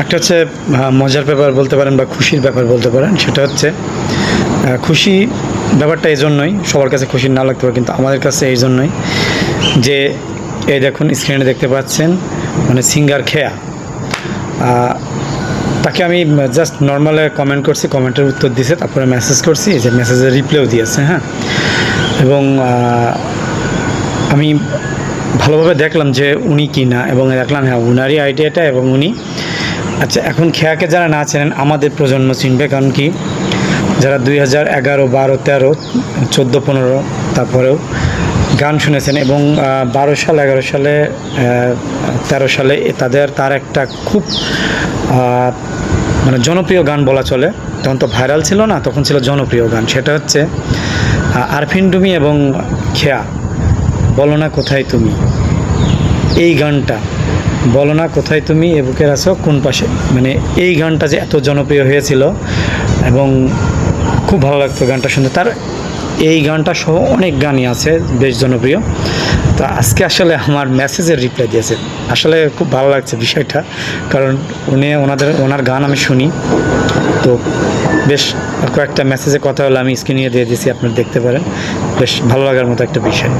একটা হচ্ছে মজার ব্যাপার বলতে পারেন বা খুশির ব্যাপার বলতে পারেন। সেটা হচ্ছে খুশি ব্যাপারটা এই জন্যই, সবার কাছে খুশি না লাগতে পারে কিন্তু আমাদের কাছে এই জন্যই যে এই দেখুন স্ক্রিনে দেখতে পাচ্ছেন মানে সিঙ্গার খেয়া, তাকে আমি জাস্ট নর্মালে কমেন্ট করছি, কমেন্টের উত্তর দিয়েছে, তারপরে মেসেজ করছি, যে মেসেজের রিপ্লাইও দিয়েছে। হ্যাঁ, এবং আমি ভালোভাবে দেখলাম যে উনি কি না, এবং দেখলাম হ্যাঁ উনারই আইডিয়াটা, এবং উনি আচ্ছা এখন খেয়াকে যারা না চেনেন আমাদের প্রজন্ম চিনবে, কারণ কি যারা 2011, 12, 13, 14, 15 তারপরেও গান শুনেছেন, এবং 12 সাল, 11 সালে, 13 সালে তার একটা খুব মানে জনপ্রিয় গান বলা চলে, তখন তো ভাইরাল ছিল না, তখন ছিল জনপ্রিয় গান। সেটা হচ্ছে আরফিন ডুমি এবং খেয়া, বলো না কোথায় তুমি। এই গানটা, বলো না কোথায় তুমি এ বুকের আছো কোন পাশে, মানে এই গানটা যে এত জনপ্রিয় হয়েছিল এবং খুব ভালো লাগতো গানটা শুনতে। তার এই গানটা সহ অনেক গানই আছে বেশ জনপ্রিয়। তো আজকে আসলে আমার মেসেজের রিপ্লাই দিয়েছে, আসলে খুব ভালো লাগছে বিষয়টা, কারণ ওনার গান আমি শুনি। তো বেশ কয়েকটা মেসেজে কথা হলো, আমি স্ক্রিনে দিয়ে দিয়েছি, আপনারা দেখতে পারেন। বেশ ভালো লাগার মতো একটা বিষয়।